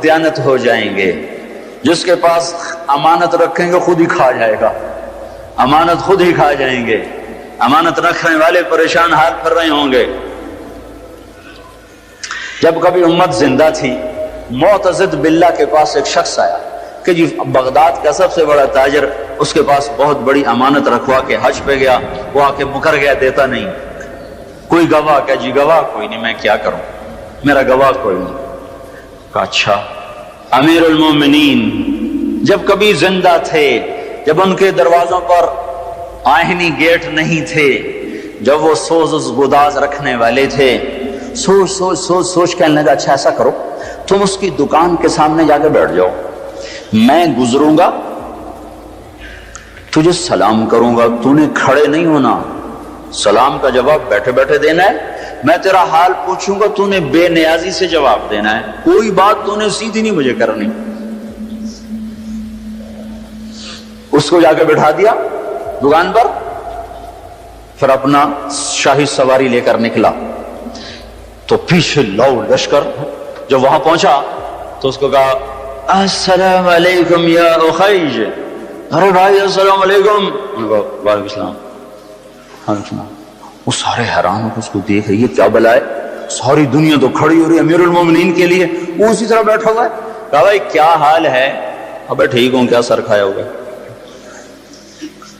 دیانت ہو جائیں گے. جس کے پاس امانت رکھیں گے خود ہی کھا جائے گا, امانت خود ہی کھا جائیں گے. امانت رکھنے والے پریشان حال پھر رہے ہوں گے. جب کبھی امت زندہ تھی, معتضد باللہ کے پاس ایک شخص آیا کہ جی بغداد کا سب سے بڑا تاجر, اس کے پاس بہت بڑی امانت رکھوا کے حج پہ گیا, وہ آ کے مکر گیا, دیتا نہیں. کوئی گواہ؟ کہ جی گواہ کوئی نہیں, میں کیا کروں, میرا گواہ کوئی نہیں. کہا اچھا امیر المومنین جب کبھی زندہ تھے, جب ان کے دروازوں پر آہنی گیٹ نہیں تھے, جب وہ سوز گداز رکھنے والے تھے, سوچ سوچ سوچ سوچ کہنے لگا اچھا ایسا کرو تم اس کی دکان کے سامنے جا کے بیٹھ جاؤ, میں گزروں گا تجھے سلام کروں گا, تو نے کھڑے نہیں ہونا, سلام کا جواب بیٹھے بیٹھے دینا ہے. میں تیرا حال پوچھوں گا تو نے بے نیازی سے جواب دینا ہے, کوئی بات تو نے سیدھی نہیں مجھے کرنی. اس کو جا کے بٹھا دیا دکان پر, پھر اپنا شاہی سواری لے کر نکلا. تو پیچھے لو لشکر جب وہاں پہنچا تو اس کو کہا السلام علیکم یا اخیج. ارے بھائی السلام علیکم. وعلیکم السلام. وہ سارے حیران ہو کے اس کو دیکھ رہی ہے, کیا بلا ہے, ساری دنیا تو کھڑی ہو رہی ہے امیر المومنین کے لیے, وہ اسی طرح بیٹھا ہوا ہے. کہا بھائی کیا حال ہے؟ ابے ٹھیک ہوں, کیا سر کھایا ہوگا؟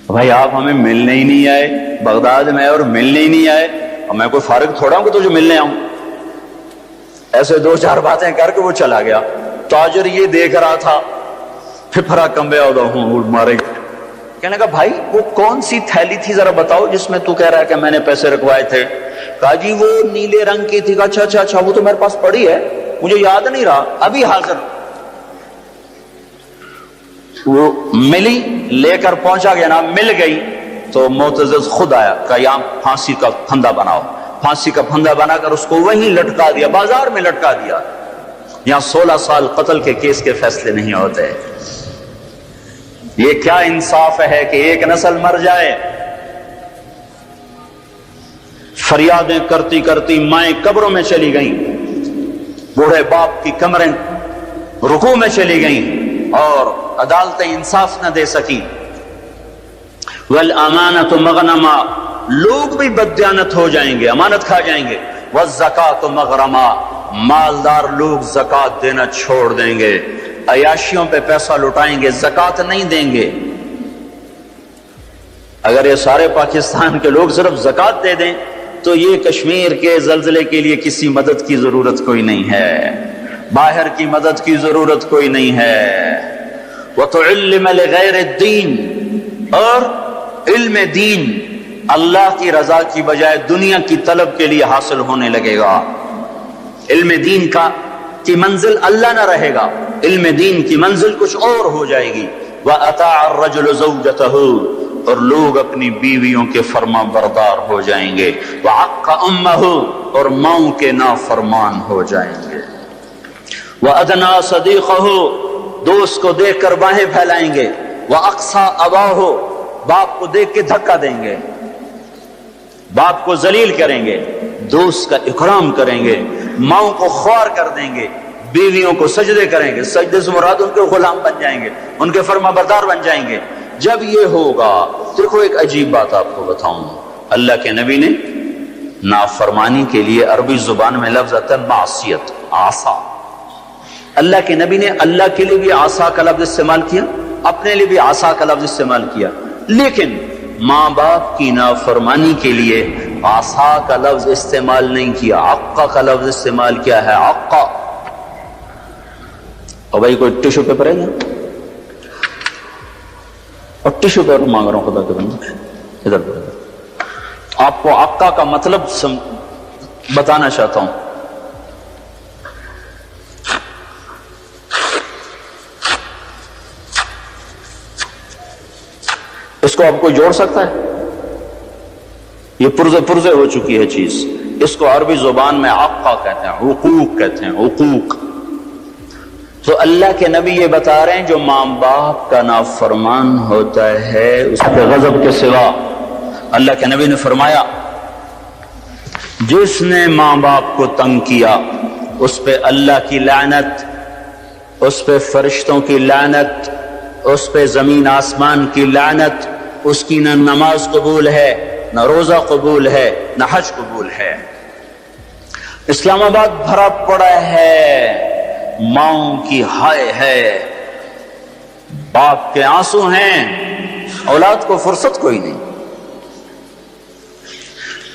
بھائی آپ ہمیں ملنے ہی نہیں آئے, بغداد میں اور ملنے ہی نہیں آئے, اور میں کوئی فارغ تھوڑا ہوں کہ تجھے ملنے آؤں. ایسے دو چار باتیں کر کے وہ چلا گیا. تاجر یہ دیکھ رہا تھا, پھپھرا کمبے ہوں مارے. کہنے لگا بھائی وہ کون سی تھیلی تھی ذرا بتاؤ جس میں تو کہہ رہا ہے کہ میں نے پیسے رکھوائے تھے؟ کہا جی وہ نیلے رنگ کی تھی. اچھا اچھا اچھا, وہ تو میرے پاس پڑی ہے, مجھے یاد نہیں رہا, ابھی حاضر. وہ ملی, لے کر پہنچا گیا نا, مل گئی تو معتضد خود آیا, کہا یہاں پھانسی کا پھندا بناؤ. پھانسی کا پھندا بنا کر اس کو وہیں لٹکا دیا, بازار میں لٹکا دیا. یہاں 16 سال قتل کے کیس کے فیصلے نہیں ہوتے. یہ کیا انصاف ہے کہ ایک نسل مر جائے؟ فریادیں کرتی کرتی مائیں قبروں میں چلی گئیں, بوڑھے باپ کی کمریں رکوع میں چلی گئیں, اور عدالتیں انصاف نہ دے سکی. والامانۃ مغنما, لوگ بھی بددیانت ہو جائیں گے, امانت کھا جائیں گے. والزکاۃ مغرما, مالدار لوگ زکوٰۃ دینا چھوڑ دیں گے, عیاشیوں پہ پیسہ لٹائیں گے, زکوٰۃ نہیں دیں گے. اگر یہ سارے پاکستان کے لوگ صرف زکوٰۃ دے دیں تو یہ کشمیر کے زلزلے کے لیے کسی مدد کی ضرورت کوئی نہیں ہے, باہر کی مدد کی ضرورت کوئی نہیں ہے. وَتُعِلِّمَ لِغَيْرِ الدِّينِ, اور علم دین اللہ کی رضا کی بجائے دنیا کی طلب کے لیے حاصل ہونے لگے گا. علم دین کی منزل اللہ نہ رہے گا, علم دین کی منزل کچھ اور ہو جائے گی. وَأَطَاعَ الرَّجُلُ زَوْجَتَهُ, اور لوگ اپنی بیویوں کے فرما بردار ہو جائیں گے. وَعَقَّ أُمَّهُ, اور ماؤں کے نافرمان ہو جائیں گے. وَأَدْنَىٰ صَدِيقَهُ, دوست کو دیکھ کر باہیں پھیلائیں گے. وَأَقْصَىٰ أَبَاهُ, باپ کو دیکھ کے دھکا دیں گے, باپ کو ذلیل کریں گے, دوست کا اکرام کریں گے, ماؤں کو خوار کر دیں گے, بیویوں کو سجدے کریں گے. سجدے سے مراد ان کے غلام بن جائیں گے, ان کے فرما بردار بن جائیں گے. جب یہ ہوگا, دیکھو ایک عجیب بات آپ کو بتاؤں, اللہ کے نبی نے نافرمانی کے لیے عربی زبان میں لفظ آتا ہے معصیت, عصا. اللہ کے نبی نے اللہ کے لیے بھی عصا کا لفظ استعمال کیا, اپنے لیے بھی عصا کا لفظ استعمال کیا, لیکن ماں باپ کی نافرمانی کے لیے عصا کا لفظ استعمال نہیں کیا, عقا کا لفظ استعمال کیا ہے, عقا. اور بھائی کوئی ٹیشو پیپر ہے یہاں؟ اور ٹیشو پیپر مانگ رہا ہوں خدا کے بندے, ادھر آپ کو عقا کا مطلب بتانا چاہتا ہوں. اس کو آپ کو جوڑ سکتا ہے؟ یہ پرزے ہو چکی ہے چیز. اس کو عربی زبان میں عقا کہتے ہیں, حقوق کہتے ہیں, حقوق. تو اللہ کے نبی یہ بتا رہے ہیں جو ماں باپ کا نافرمان ہوتا ہے اس کے غضب کے سوا, اللہ کے نبی نے فرمایا جس نے ماں باپ کو تنگ کیا اس پہ اللہ کی لعنت, اس پہ فرشتوں کی لعنت، اس پہ زمین آسمان کی لعنت، اس کی نہ نماز قبول ہے، نہ روزہ قبول ہے، نہ حج قبول ہے۔ اسلام آباد بھرا پڑا ہے ماؤں کی ہائے ہے، باپ کے آنسو ہیں، اولاد کو فرصت کوئی نہیں۔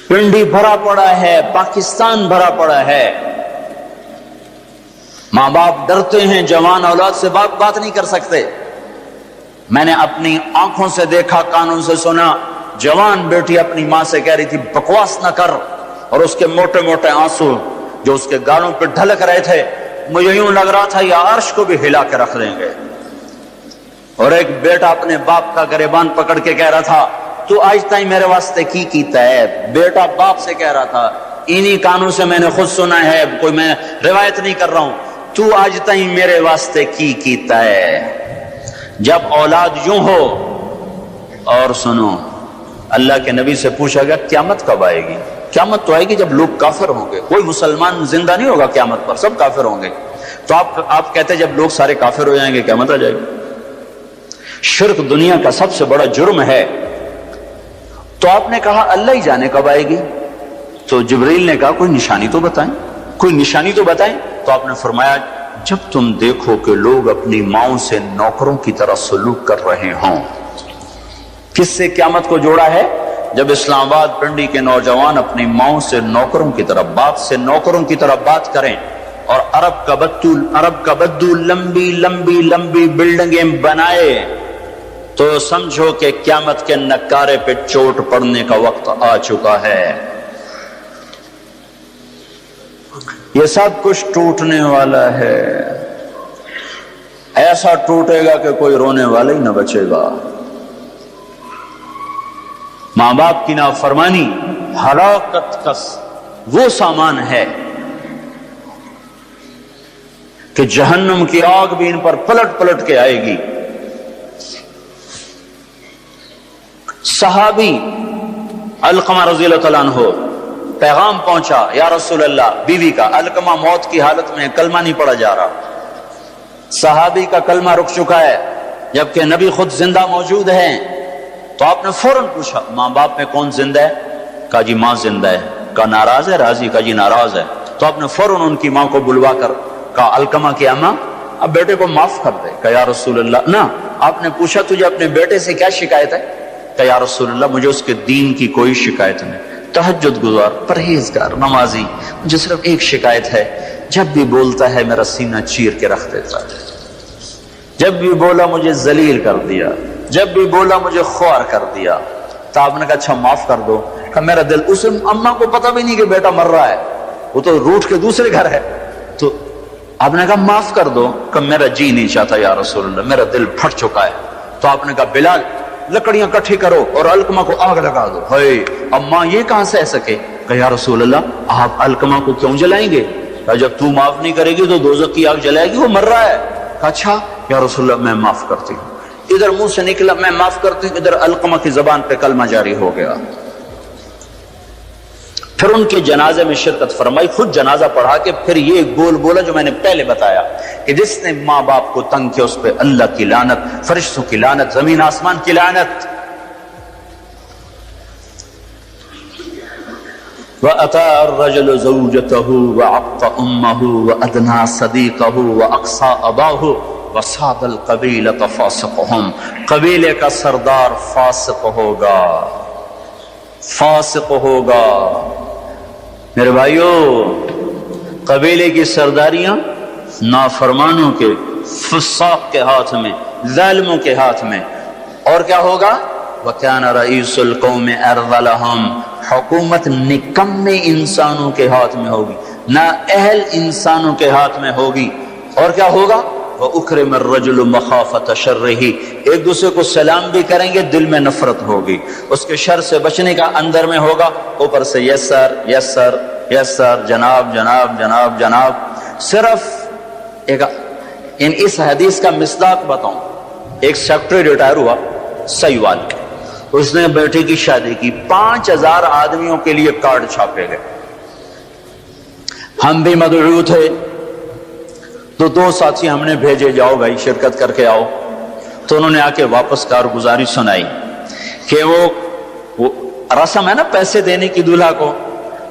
پنڈی بھرا پڑا ہے، پاکستان بھرا پڑا ہے، ماں باپ ڈرتے ہیں، جوان اولاد سے بات نہیں کر سکتے۔ میں نے اپنی آنکھوں سے دیکھا، کانوں سے سنا، جوان بیٹی اپنی ماں سے کہہ رہی تھی بکواس نہ کر، اور اس کے موٹے موٹے آنسو جو اس کے گالوں پہ ڈھلک رہے تھے، مجھے یوں لگ رہا تھا یہ عرش کو بھی ہلا کے رکھ دیں گے۔ اور ایک بیٹا اپنے باپ کا گریبان پکڑ کے کہہ رہا تھا تو آج تائیں میرے واسطے کی کیتا ہے۔ بیٹا باپ سے کہہ رہا تھا، انہی کانوں سے میں نے خود سنا ہے، کوئی میں روایت نہیں کر رہا ہوں، تو آج تائیں میرے واسطے کی کیتا ہے۔ جب اولاد یوں ہو، اور سنو، اللہ کے نبی سے پوچھا گیا قیامت کب آئے گی؟ قیامت تو آئے گی جب لوگ کافر ہوں گے، کوئی مسلمان زندہ نہیں ہوگا قیامت پر، سب کافر ہوں گے۔ تو آپ کہتے جب لوگ سارے کافر ہو جائیں گے قیامت آ جائے گی۔ شرک دنیا کا سب سے بڑا جرم ہے۔ تو آپ نے کہا اللہ ہی جانے کب آئے گی؟ تو جبریل نے کہا کوئی نشانی تو بتائیں، کوئی نشانی تو بتائیں۔ تو آپ نے فرمایا جب تم دیکھو کہ لوگ اپنی ماؤں سے نوکروں کی طرح سلوک کر رہے ہوں۔ کس سے قیامت کو جوڑا ہے؟ جب اسلام آباد پنڈی کے نوجوان اپنی ماؤں سے نوکروں کی طرح، باپ سے نوکروں کی طرح بات کریں، اور عرب کا بدو لمبی لمبی لمبی بلڈنگیں بنائے، تو سمجھو کہ قیامت کے نکارے پہ چوٹ پڑنے کا وقت آ چکا ہے۔ یہ سب کچھ ٹوٹنے والا ہے، ایسا ٹوٹے گا کہ کوئی رونے والا ہی نہ بچے گا۔ ماں باپ کی نافرمانی ہلاکت کا وہ سامان ہے کہ جہنم کی آگ بھی ان پر پلٹ پلٹ کے آئے گی۔ صحابی علقمہ رضی اللہ تعالیٰ عنہ، پیغام پہنچا یا رسول اللہ، بیوی کا، علقمہ موت کی حالت میں کلمہ نہیں پڑھا جا رہا، صحابی کا کلمہ رک چکا ہے جبکہ نبی خود زندہ موجود ہیں۔ تو آپ نے فوراً پوچھا ماں باپ میں کون زندہ ہے؟ کہا جی ماں زندہ ہے۔ کہا ناراض ہے؟ راضی؟ کہا جی ناراض ہے۔ تو آپ نے فوراً ان کی ماں کو بلوا کر کہا علقمہ کی اماں اب بیٹے کو معاف کر دے۔ کہا یا رسول اللہ نہ۔ آپ نے پوچھا تجھے اپنے بیٹے سے کیا شکایت ہے؟ کہا یا رسول اللہ مجھے اس کے دین کی کوئی شکایت نہیں، تہجد گزار، پرہیزگار، نمازی، مجھے صرف ایک شکایت ہے، جب بھی بولتا ہے میرا سینہ چیر کے رکھ دیتا ہے، جب بھی بولا مجھے ذلیل کر دیا، جب بھی بولا مجھے خوار کر دیا۔ تو آپ نے کہا اچھا معاف کر دو۔ کہ میرا دل، اسے اماں کو پتہ بھی نہیں کہ بیٹا مر رہا ہے، وہ تو روٹ کے دوسرے گھر ہے۔ تو آپ نے کہا معاف کر دو۔ کہ میرا جی نہیں چاہتا یا رسول اللہ، میرا دل پھٹ چکا ہے۔ تو آپ نے کہا بلال لکڑیاں کٹھی کرو اور علقمہ کو آگ لگا دو۔ ہے اب ماں یہ کہاں سہ سکے؟ کہ یا رسول اللہ آپ علقمہ کو کیوں جلائیں گے؟ کہ جب تو معاف نہیں کرے گی تو دوزخ کی آگ جلائے گی، وہ مر رہا ہے۔ کہ اچھا یا رسول اللہ میں معاف کرتی ہوں۔ ادھر منہ سے نکلا میں معاف کرتی ہوں، ادھر علقمہ کی زبان پہ کلمہ جاری ہو گیا۔ پھر ان کے جنازے میں شرکت فرمائی، خود جنازہ پڑھا کے پھر یہ گول بولا جو میں نے پہلے بتایا کہ جس نے ماں باپ کو تنگ کیا اس پہ اللہ کی لعنت، فرشتوں کی لعنت، زمین آسمان کی لعنت۔ وَأَتَى الرَّجُلُ زَوْجَتَهُ وَعَقَّ أُمَّهُ وَأَدْنَى صَدِيقَهُ وَأَقْصَى أَبَاهُ وَصَادَ الْقَبِيلَةَ فَاسِقُهُمْ۔ قبیلے کا سردار فاسق ہوگا، فاسق ہوگا۔ میرے بھائیو، قبیلے کی سرداریاں نافرمانوں کے، فساق کے ہاتھ میں، ظالموں کے ہاتھ میں۔ اور کیا ہوگا؟ وَكَانَ رَئِيسُ الْقَوْمِ أَرْذَلَهُمْ۔ حکومت نکمے انسانوں کے ہاتھ میں ہوگی، نااہل انسانوں کے ہاتھ میں ہوگی۔ اور کیا ہوگا؟ وَأُكْرِمَ الرَّجُلُ مَخَافَةَ شَرِّهِ۔ ایک دوسرے کو سلام بھی کریں گے، دل میں نفرت ہوگی، اس کے شر سے بچنے کا اندر میں ہوگا، اوپر سے یس سر یس سر یس سر، جناب جناب جناب جناب۔ صرف اس حدیث کا مصداق بتاؤں، ایک سیکٹری ریٹائر ہوا سیوال کے، اس نے بیٹے کی شادی کی، 5000 آدمیوں کے لیے کارڈ چھاپے گئے، ہم بھی مدعو تھے، تو دو ساتھی ہم نے بھیجے، جاؤ بھائی شرکت کر کے آؤ۔ تو انہوں نے آ کے واپس کارگزاری سنائی کہ وہ رسم ہے نا پیسے دینے کی دولہا کو،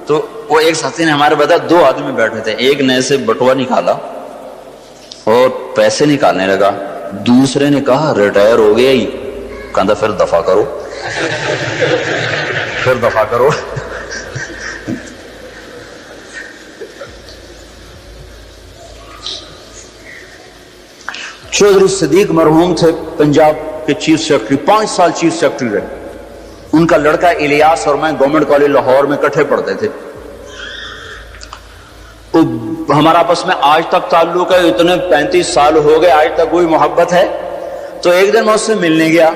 تو وہ ایک ساتھی نے ہمارے بتا، دو آدمی بیٹھے تھے، ایک نے سے بٹوا نکالا اور پیسے نکالنے لگا، دوسرے نے کہا ریٹائر ہو گیا ہی، کہا پھر دفع کرو پھر دفع کرو۔ چودھری صدیق مرحوم تھے پنجاب کے چیف سیکرٹری، 5 سال چیف سیکرٹری رہے۔ ان کا لڑکا الیاس اور میں گورنمنٹ کالج لاہور میں کٹھے پڑھتے تھے، ہمارا آپس میں آج تک تعلق ہے، اتنے 35 سال ہو گئے آج تک وہی محبت ہے۔ تو ایک دن میں اس سے ملنے گیا،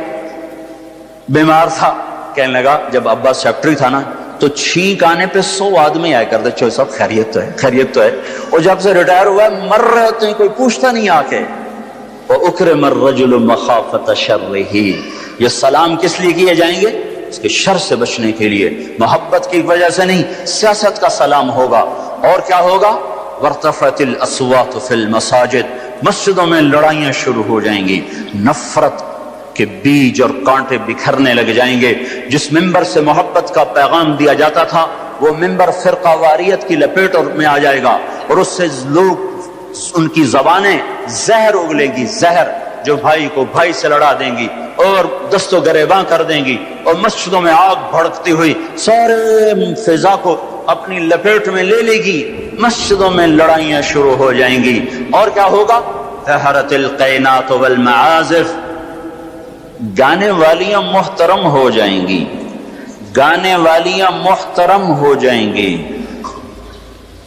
بیمار تھا، کہنے لگا جب ابا سیکرٹری تھا نا تو چھینک آنے پہ 100 آدمی آئے کرتے، چوہے صاحب خیریت تو ہے، خیریت تو ہے، اور جب سے ریٹائر ہوا ہے مر رہے ہوتے ہیں کوئی پوچھتا نہیں آ کے۔ وَأُكْرِمَ الرَّجُلُ مَخَافَةَ شَرِّهِ، یہ سلام کس لیے کیے جائیں گے؟ اس کے شر سے بچنے کے لیے، محبت کی وجہ سے نہیں، سیاست کا سلام ہوگا۔ اور کیا ہوگا؟ وَارْتَفَعَتِ الْأَصْوَاتُ فِي الْمَسَاجِدِ، مسجدوں میں لڑائیاں شروع ہو جائیں گی، نفرت کے بیج اور کانٹے بکھرنے لگ جائیں گے۔ جس ممبر سے محبت کا پیغام دیا جاتا تھا وہ ممبر فرقہ واریت کی لپیٹ میں آ جائے گا، اور اس سے لوگ ان کی زبانیں زہر اگلیں گی، زہر جو بھائی کو بھائی سے لڑا دیں گی اور دست و گریباں کر دیں گی، اور مسجدوں میں آگ بھڑکتی ہوئی سارے فضا کو اپنی لپیٹ میں لے لے گی، مسجدوں میں لڑائیاں شروع ہو جائیں گی۔ اور کیا ہوگا؟ طہرت القینات والمعازف، گانے والیاں محترم ہو جائیں گی، گانے والیاں محترم ہو جائیں گی،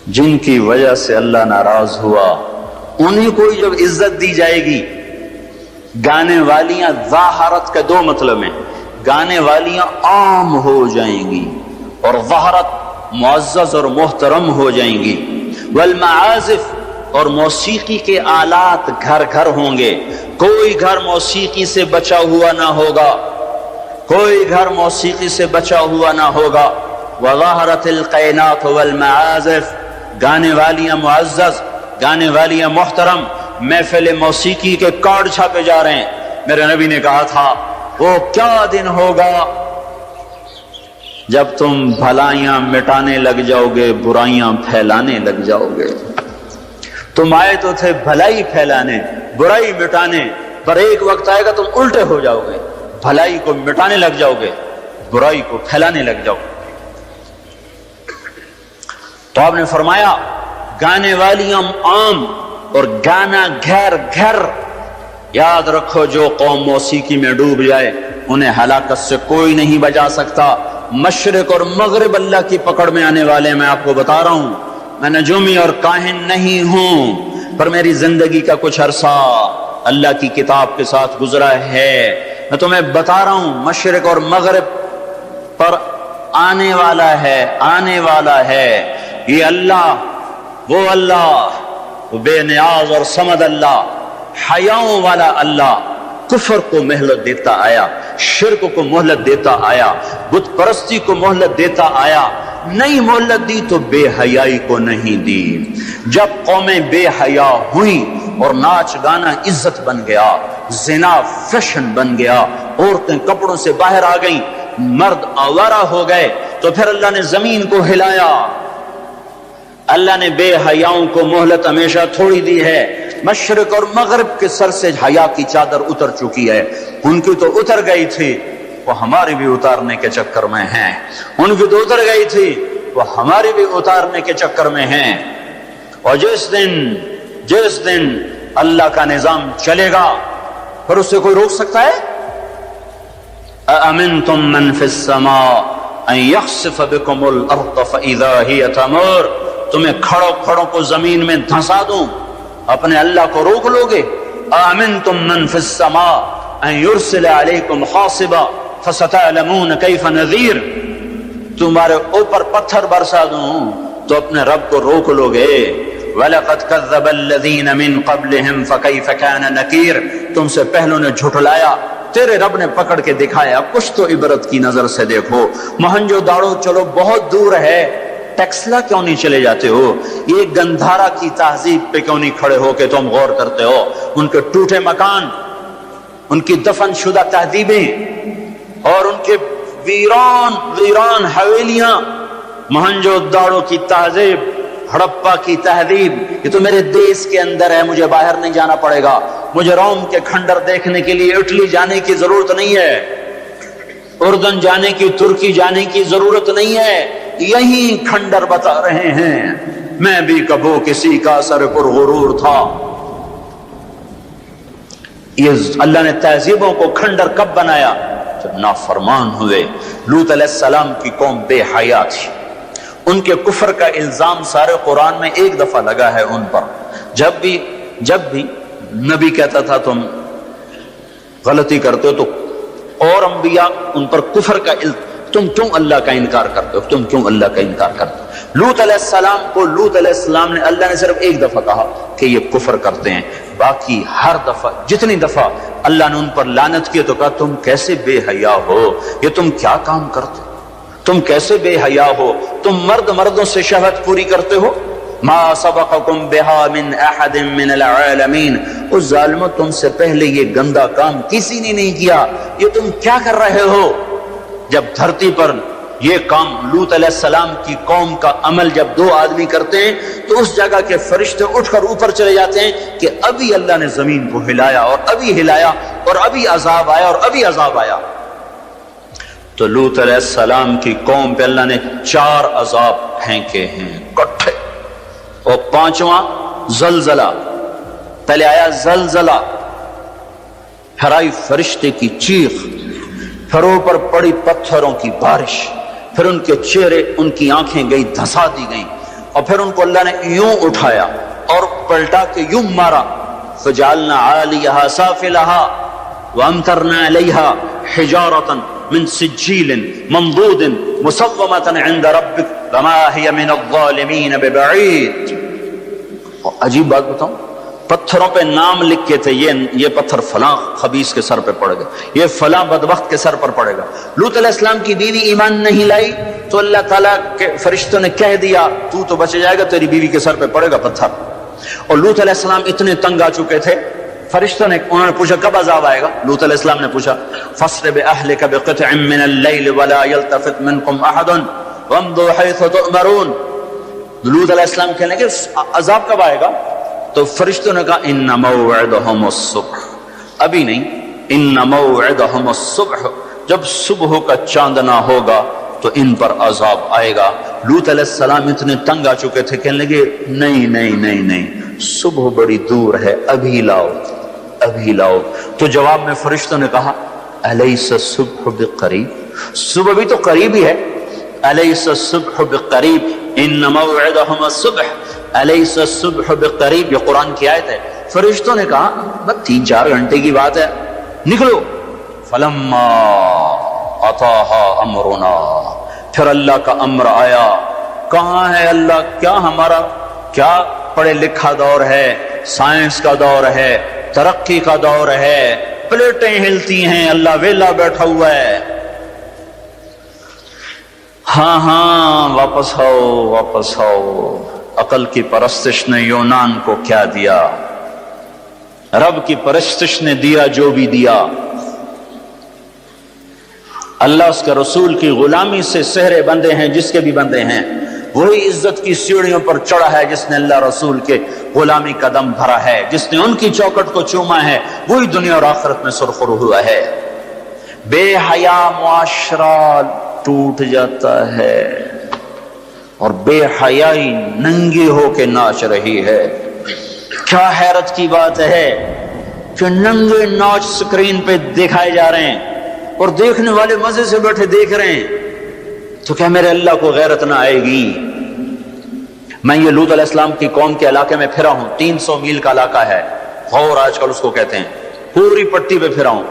جن کی وجہ سے اللہ ناراض ہوا انہیں کوئی جب عزت دی جائے گی۔ گانے والیاں ظاہرت کے 2 مطلب ہیں، گانے والیاں عام ہو جائیں گی اور ظاہرت معزز اور محترم ہو جائیں گی۔ والمعازف، اور موسیقی کے آلات گھر گھر ہوں گے، کوئی گھر موسیقی سے بچا ہوا نہ ہوگا، کوئی گھر موسیقی سے بچا ہوا نہ ہوگا۔ وظہرت القینات والمعازف، گانے والیاں معزز، گانے والیاں محترم۔ محفل موسیقی کے کارڈ چھاپے جا رہے ہیں۔ میرے نبی نے کہا تھا وہ کیا دن ہوگا جب تم بھلائیاں مٹانے لگ جاؤ گے، برائیاں پھیلانے لگ جاؤ گے۔ تم آئے تو تھے بھلائی پھیلانے، برائی مٹانے، پر ایک وقت آئے گا تم الٹے ہو جاؤ گے، بھلائی کو مٹانے لگ جاؤ گے، برائی کو پھیلانے لگ جاؤ گے۔ تو آپ نے فرمایا گانے والیاں عام اور گانا گھر گھر۔ یاد رکھو جو قوم موسیقی میں ڈوب جائے انہیں ہلاکت سے کوئی نہیں بچا سکتا۔ مشرق اور مغرب اللہ کی پکڑ میں آنے والے، میں آپ کو بتا رہا ہوں، میں نجومی اور کاہن نہیں ہوں، پر میری زندگی کا کچھ عرصہ اللہ کی کتاب کے ساتھ گزرا ہے۔ میں تمہیں بتا رہا ہوں مشرق اور مغرب پر آنے والا ہے، آنے والا ہے یہ اللہ، وہ اللہ، وہ بے نیاز اور صمد اللہ، حیاؤں والا اللہ، کفر کو مہلت دیتا آیا، شرک کو مہلت دیتا آیا، بت پرستی کو مہلت دیتا آیا۔ نہیں مہلت دی تو بے حیائی کو نہیں دی۔ جب قومیں بے حیا ہوئیں اور ناچ گانا عزت بن گیا، زنا فیشن بن گیا، عورتیں کپڑوں سے باہر آ گئیں، مرد آوارہ ہو گئے، تو پھر اللہ نے زمین کو ہلایا۔ اللہ نے بے حیاؤں کو مہلت ہمیشہ تھوڑی دی ہے۔ مشرق اور مغرب کے سر سے حیا کی چادر اتر چکی ہے، ان کی تو اتر گئی تھی، وہ ہماری بھی اتارنے کے چکر میں ہیں، ان کی تو اتر گئی تھی، وہ ہماری بھی اتارنے کے چکر میں ہیں۔ اور جس دن اللہ کا نظام چلے گا پھر اسے کوئی روک سکتا ہے؟ أَأَمِنْتُمْ مَنْ فِي السَّمَاءِ أَنْ يَخْسِفَ بِكُمُ الْأَرْضَ فَإِذَا هِيَ تَمُورُ، تمہیں کھڑوں کو زمین میں دھنسا دوں، اپنے اللہ کو روک لو گے؟ أَأَمِنْتُمْ مَنْ فِي السَّمَاءِ أَنْ يُرْسِلَ عَلَيْكُمْ حَاصِبًا فَسَتَعْلَمُونَ كَيْفَ نَذِيرٌ، تمہارے اوپر پتھر برسا دوں تو اپنے رب کو روک لو گے؟ وَلَقَدْ كَذَّبَ الَّذِينَ مِن قَبْلِهِمْ فَكَيْفَ كَانَ نَكِيرٌ، تم سے پہلوں نے جھٹلایا، تیرے رب نے پکڑ کے دکھایا، کچھ تو عبرت کی نظر سے دیکھو۔ مہنجو داڑو چلو بہت دور ہے، ٹیکسلا کیوں نہیں چلے جاتے ہو؟ یہ گندھارا کی تہذیب پہ کیوں نہیں کھڑے ہو کہ تم غور کرتے ہو؟ ان کے ٹوٹے مکان، ان کی دفن شدہ تہذیبیں اور ان کے ویران حویلیاں، مہنجو داڑو کی تہذیب، ہڑپا کی تہذیب، یہ تو میرے دیش کے اندر ہے، مجھے باہر نہیں جانا پڑے گا، مجھے روم کے کھنڈر دیکھنے کے لیے اٹلی جانے کی ضرورت نہیں ہے، اردن جانے کی، ترکی جانے کی ضرورت نہیں ہے، یہی کھنڈر بتا رہے ہیں۔ میں بھی کبھی کسی کا سر پر غرور تھا۔ یہ اللہ نے تہذیبوں کو کھنڈر کب بنایا؟ جب نافرمان ہوئے۔ لوط علیہ السلام کی قوم بے حیا تھی، ان کے کفر کا الزام سارے قرآن میں ایک دفعہ لگا ہے ان پر۔ جب بھی نبی کہتا تھا تم غلطی کرتے ہو تو اور انبیاء ان پر کفر کا تم کیوں اللہ کا انکار کرتے ہو، تم کیوں اللہ کا انکار کرتے ہو؟ لوط علیہ السلام کو لوط علیہ السلام نے اللہ نے صرف ایک دفعہ کہا کہ یہ کفر کرتے ہیں، باقی ہر دفعہ جتنی دفعہ اللہ نے ان پر لعنت کی تو کہا تم کیسے بے حیا ہو، یہ تم کیا کام کرتے ہو، تم کیسے بے حیا ہو، تم مردوں سے شہوت پوری کرتے ہو۔ ما سبقکم بہا من احد من العالمین، اس ظالموں تم سے پہلے یہ گندا کام کسی نے نہیں کیا، یہ تم کیا کر رہے ہو؟ جب دھرتی پر یہ کام لوط علیہ السلام کی قوم کا عمل جب دو آدمی کرتے ہیں تو اس جگہ کے فرشتے اٹھ کر اوپر چلے جاتے ہیں کہ ابھی اللہ نے زمین کو ہلایا اور ابھی ہلایا اور ابھی عذاب آیا اور ابھی عذاب آیا۔ تو لوط علیہ السلام کی قوم پہ اللہ نے 4 عذاب پھینکے ہیں کٹھے، اور 5واں زلزلہ۔ پہلے آیا زلزلہ، پھر آئی فرشتے کی چیخ، پھر اوپر پڑی پتھروں کی بارش، پھر ان کے چہرے، ان کی آنکھیں گئی دھسا دی گئیں، اور پھر ان کو اللہ نے یوں اٹھایا اور پلٹا کے یوں مارا۔ فجعلنا عالیہا سافلہا وامطرنا علیہا حجارۃ من سجیل منضود مسومۃ عند ربک وما ہی من الظالمین ببعید۔ عجیب بات بتاؤں، پتھروں پہ نام لکھ کے تھے، یہ پتھر فلاں خبیث کے سر پہ پڑے گا، یہ فلاں بدبخت کے سر پر پڑے گا۔ لوط علیہ السلام کی بیوی ایمان نہیں لائی تو اللہ تعالیٰ کے فرشتوں نے کہہ دیا تو بچ جائے گا، تیری بیوی کے سر پہ پڑے گا پتھر۔ اور لوط علیہ السلام اتنے تنگ آ چکے تھے، فرشتوں نے انہوں نے پوچھا کب عذاب آئے گا؟ لوط علیہ السلام نے پوچھا فَاسْرِ بِأَهْلِكَ بِقِطْعٍ مِّنَ اللَّيْلِ وَلَا يَلْتَفِتْ مِنْكُمْ أَحَدٌ وَامْضُوا حَيْثُ تُؤْمَرُونَ۔ لوط علیہ السلام کہنے لگے عذاب کب آئے گا؟ تو فرشتوں نے کہا ان موعدہم الصبح، ابھی نہیں، ان موعدہم الصبح، جب صبح کا چاندنا ہوگا تو ان پر عذاب آئے گا۔ لوط علیہ السلام اتنے تنگ آ چکے تھے، کہنے لگے نہیں، صبح بڑی دور ہے، ابھی لاؤ۔ تو جواب میں فرشتوں نے کہا الیس الصبح بقریب، صبح بھی تو قریب ہی ہے، الیس الصبح بقریب ان موعدہم الصبح الیس الصبح بقریب، یہ قرآن کی آیت ہے۔ فرشتوں نے کہا بس 3-4 گھنٹے کی بات ہے، نکلو۔ فلما اتاہا امرنا، پھر اللہ کا امر آیا۔ کہاں ہے اللہ؟ کیا ہمارا کیا پڑھے لکھا دور ہے، سائنس کا دور ہے، ترقی کا دور ہے، پلیٹیں ہلتی ہیں، اللہ ویلا بیٹھا ہوا ہے۔ ہاں واپس آؤ۔ عقل کی پرستش نے یونان کو کیا دیا؟ رب کی پرستش نے دیا جو بھی دیا۔ اللہ اس کے رسول کی غلامی سے سہرے بندے ہیں، جس کے بھی بندے ہیں، وہی عزت کی سیڑھیوں پر چڑھا ہے جس نے اللہ رسول کے غلامی کا دم بھرا ہے، جس نے ان کی چوکٹ کو چوما ہے، وہی دنیا اور آخرت میں سرخرو ہوا ہے۔ بے حیا معاشرہ ٹوٹ جاتا ہے اور بے حیائی ننگی ہو کے ناچ رہی ہے۔ کیا حیرت کی بات ہے کہ ننگے ناچ سکرین پہ دکھائے جا رہے ہیں اور دیکھنے والے مزے سے بیٹھے دیکھ رہے ہیں، تو کیا میرے اللہ کو غیرت نہ آئے گی؟ میں یہ لوط علیہ السلام کی قوم کے علاقے میں پھرا ہوں، 300 میل کا علاقہ ہے، غور آج کل اس کو کہتے ہیں، پوری پٹی پہ پھرا ہوں۔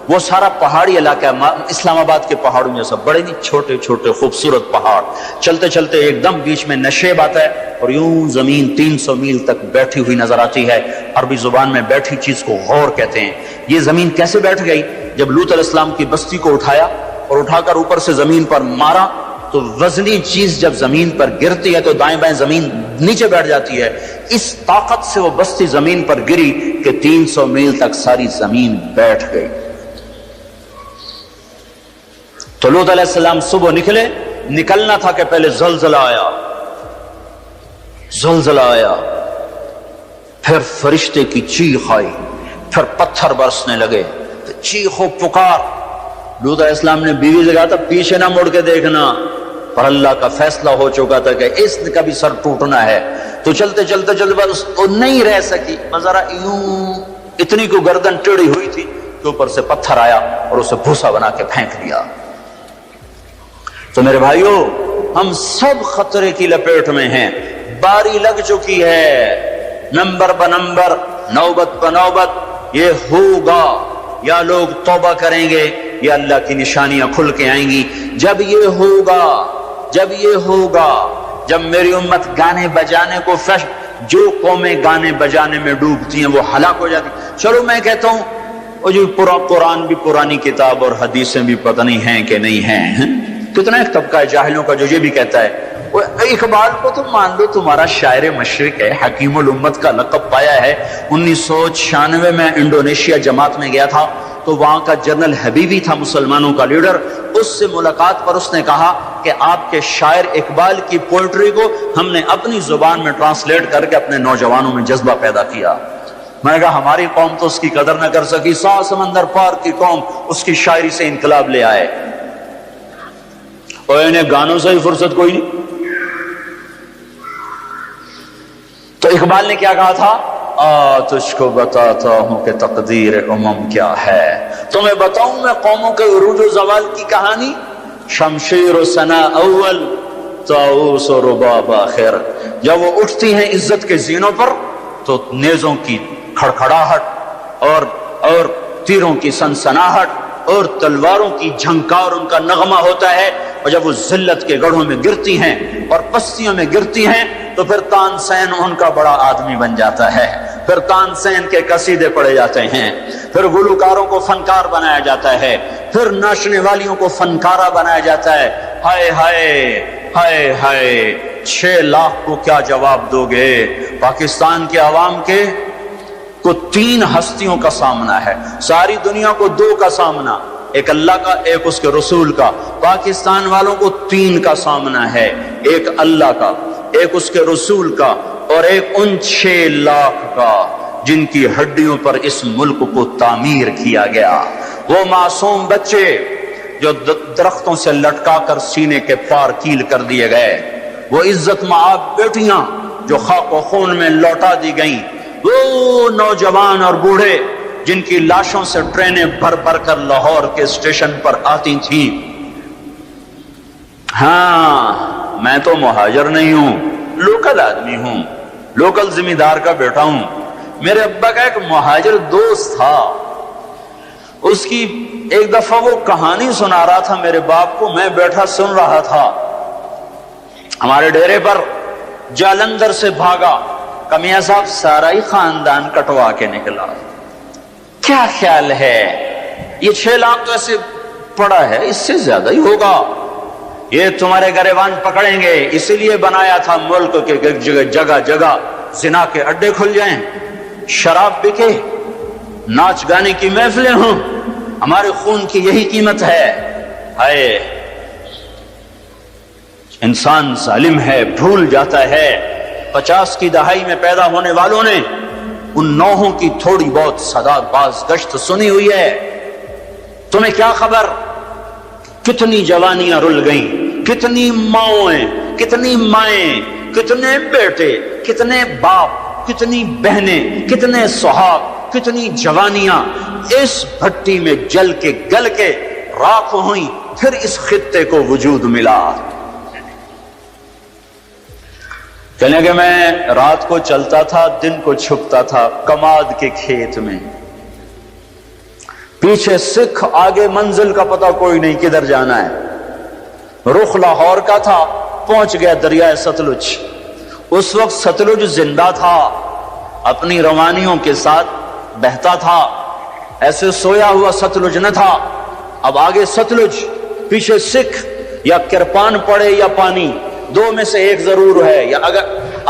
وہ سارا پہاڑی علاقہ ہے، اسلام آباد کے پہاڑوں میں سب بڑے نہیں، چھوٹے چھوٹے خوبصورت پہاڑ، چلتے چلتے ایک دم بیچ میں نشیب آتا ہے اور یوں زمین 300 میل تک بیٹھی ہوئی نظر آتی ہے۔ عربی زبان میں بیٹھی چیز کو غور کہتے ہیں۔ یہ زمین کیسے بیٹھ گئی؟ جب لوط علیہ السلام کی بستی کو اٹھایا اور اٹھا کر اوپر سے زمین پر مارا تو وزنی چیز جب زمین پر گرتی ہے تو دائیں بائیں زمین نیچے بیٹھ جاتی ہے. اس طاقت سے وہ بستی زمین پر گری کہ 300 میل تک ساری زمین بیٹھ گئی. تو لوط علیہ السلام صبح نکلنا تھا کہ پہلے زلزلہ آیا, پھر فرشتے کی چیخ آئی, پھر پتھر برسنے لگے, چیخ و پکار. لوط علیہ السلام نے بیوی سے کہا تھا پیچھے نہ مڑ کے دیکھنا, پر اللہ کا فیصلہ ہو چکا تھا کہ اس کا بھی سر ٹوٹنا ہے. تو چلتے بس تو نہیں رہ سکی, ذرا یوں اتنی کو گردن ٹیڑھی ہوئی تھی کہ اوپر سے پتھر آیا اور اسے بھوسا بنا کے پھینک دیا. تو میرے بھائیوں, ہم سب خطرے کی لپیٹ میں ہیں, باری لگ چکی ہے, نمبر بنمبر, نوبت بنوبت. یہ ہوگا, یا لوگ توبہ کریں گے یا اللہ کی نشانیاں کھل کے آئیں گی. جب یہ ہوگا, جب میری امت گانے بجانے کو جو قومیں گانے بجانے میں ڈوبتی ہیں وہ ہلاک ہو جاتی. چلو میں کہتا ہوں وہ جو قرآن بھی پرانی کتاب اور حدیثیں بھی پتہ نہیں ہیں کہ نہیں ہیں. کتنا ایک طبقہ ہے جاہلوں کا جو یہ بھی کہتا ہے. اقبال کو تو مان لو تمہارا شاعر مشرق ہے, حکیم الامت کا لقب پایا ہے. 1996 میں انڈونیشیا جماعت میں گیا تھا تو وہاں کا جنرل حبیبی تھا مسلمانوں کا لیڈر. اس سے ملاقات پر اس نے کہا کہ آپ کے شاعر اقبال کی پوئٹری کو ہم نے اپنی زبان میں ٹرانسلیٹ کر کے اپنے نوجوانوں میں جذبہ پیدا کیا. میں نے کہا ہماری قوم تو اس کی قدر نہ کر سکی, 100 سمندر پار کی قوم اس کی شاعری سے انقلاب لے آئے, اور انہیں گانوں سے ہی فرصت کوئی نہیں. تو اقبال نے کیا کہا تھا, تجھ کو بتاتا ہوں کہ تقدیر امم کیا ہے, تمہیں بتاؤں میں قوموں کے عروج و زوال کی کہانی. شمشیر و ثنا اول, طاؤس و رباب آخر. جب وہ اٹھتی ہیں عزت کے زینوں پر تو نیزوں کی کھڑکھڑاہٹ اور تیروں کی سنسناہٹ اور تلواروں کی جھنکار ان کا نغمہ ہوتا ہے. اور جب وہ ذلت کے گڑھوں میں گرتی ہیں اور پستیوں میں گرتی ہیں تو پھر تانسین ان کا بڑا آدمی بن جاتا ہے, پھر تانسین کے قصیدے پڑھے جاتے ہیں, پھر گلوکاروں کو فنکار بنایا جاتا ہے, پھر ناچنے والیوں کو فنکارہ بنایا جاتا ہے. ہائے ہائے ہائے ہائے, 6 لاکھ کو کیا جواب دو گے؟ پاکستان کے عوام کے کو 3 ہستیوں کا سامنا ہے, ساری دنیا کو 2 کا سامنا, ایک اللہ کا ایک اس کے رسول کا. پاکستان والوں کو 3 کا سامنا ہے, ایک اللہ کا, ایک اس کے رسول کا, اور ایک ان 6 لاکھ کا جن کی ہڈیوں پر اس ملک کو تعمیر کیا گیا. وہ معصوم بچے جو درختوں سے لٹکا کر سینے کے پار کیل کر دیے گئے, وہ عزت مآب بیٹیاں جو خاک و خون میں لوٹا دی گئیں, وہ نوجوان اور بوڑھے جن کی لاشوں سے ٹرینیں بھر بھر کر لاہور کے اسٹیشن پر آتی تھیں. ہاں میں تو مہاجر نہیں ہوں, لوکل آدمی ہوں, لوکل ذمہ دار کا بیٹا ہوں. میرے ابا کا ایک مہاجر دوست تھا, اس کی ایک دفعہ وہ کہانی سنا رہا تھا میرے باپ کو, میں بیٹھا سن رہا تھا. ہمارے ڈیرے پر جالندھر سے بھاگا کہ میاں صاحب سارا ہی خاندان کٹوا کے نکلا. کیا خیال ہے, یہ 6 لاکھ تو ایسے پڑا ہے, اس سے زیادہ ہی ہوگا. یہ تمہارے گریبان پکڑیں گے, اسی لیے بنایا تھا ملک کے جگہ جگہ زنا کے اڈے کھل جائیں, شراب بکے, ناچ گانے کی محفلیں ہوں. ہمارے خون کی یہی قیمت ہے. ہائے, انسان ظالم ہے, بھول جاتا ہے. 50 کی دہائی میں پیدا ہونے والوں نے ان نوحوں کی تھوڑی بہت صدا باز گشت سنی ہوئی ہے. تمہیں کیا خبر کتنی جوانیاں رل گئیں, کتنی ماؤں, کتنی مائیں, کتنے بیٹے, کتنے باپ, کتنی بہنیں, کتنے سہاگ, کتنی جوانیاں اس بھٹی میں جل کے گل کے راکھ ہوئیں, پھر اس خطے کو وجود ملا. کہنے کہ میں رات کو چلتا تھا, دن کو چھپتا تھا کماد کے کھیت میں, پیچھے سکھ, آگے منزل کا پتہ کوئی نہیں کدھر جانا ہے. رخ لاہور کا تھا, پہنچ گیا دریائے ستلج. اس وقت ستلج زندہ تھا, اپنی روانیوں کے ساتھ بہتا تھا, ایسے سویا ہوا ستلج نہ تھا. اب آگے ستلج, پیچھے سکھ, یا کرپان پڑے یا پانی، دو میں سے ایک ضرور ہے، یا اگر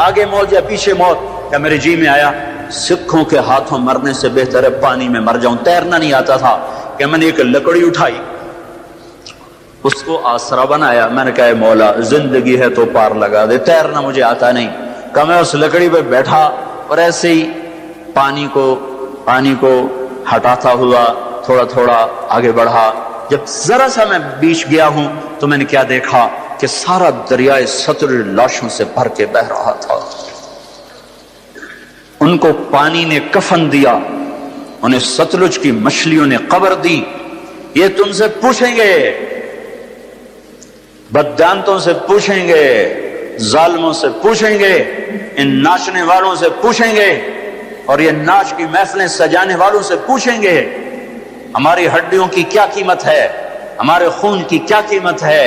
آگے موت یا پیچھے موت۔ کیا میرے جی میں آیا سکھوں کے ہاتھوں مرنے سے بہتر ہے پانی میں مر جاؤں۔ تیرنا نہیں آتا تھا کہ میں نے ایک لکڑی اٹھائی، اس کو آسرا بنایا، میں نے کہا اے مولا زندگی ہے تو پار لگا دے، تیرنا مجھے آتا نہیں۔ کہ میں اس لکڑی پہ بیٹھا اور ایسے ہی پانی کو ہٹاتا ہوا تھوڑا تھوڑا آگے بڑھا۔ جب ذرا سا میں بیچ گیا ہوں تو میں نے کیا دیکھا کہ سارا دریائے ستلج لاشوں سے بھر کے بہ رہا تھا۔ ان کو پانی نے کفن دیا، انہیں ستلج کی مچھلیوں نے قبر دی۔ یہ تم سے پوچھیں گے، بددانتوں سے پوچھیں گے، ظالموں سے پوچھیں گے، ان ناچنے والوں سے پوچھیں گے، اور یہ ناچ کی محفلیں سجانے والوں سے پوچھیں گے ہماری ہڈیوں کی کیا قیمت ہے، ہمارے خون کی کیا قیمت ہے۔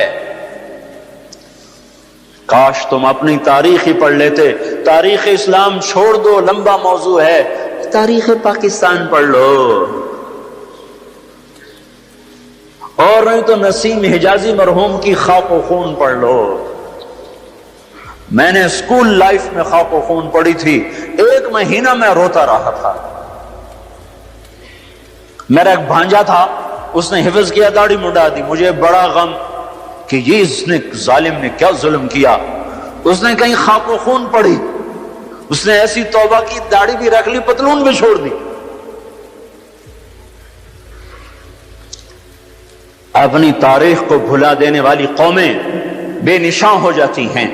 کاش تم اپنی تاریخ ہی پڑھ لیتے۔ تاریخ اسلام چھوڑ دو، لمبا موضوع ہے، تاریخ پاکستان پڑھ لو، اور نہیں تو نسیم حجازی مرحوم کی خاک و خون پڑھ لو۔ میں نے اسکول لائف میں خاک و خون پڑھی تھی، 1 مہینہ میں روتا رہا تھا۔ میرا ایک بھانجا تھا، اس نے حفظ کیا، داڑھی منڈا دی، مجھے بڑا غم کہ یہ اس نے ظالم نے کیا ظلم کیا۔ اس نے کہیں خاک و خون پڑھی، اس نے ایسی توبہ کی، داڑھی بھی رکھ لی، پتلون بھی چھوڑ دی۔ اپنی تاریخ کو بھلا دینے والی قومیں بے نشاں ہو جاتی ہیں۔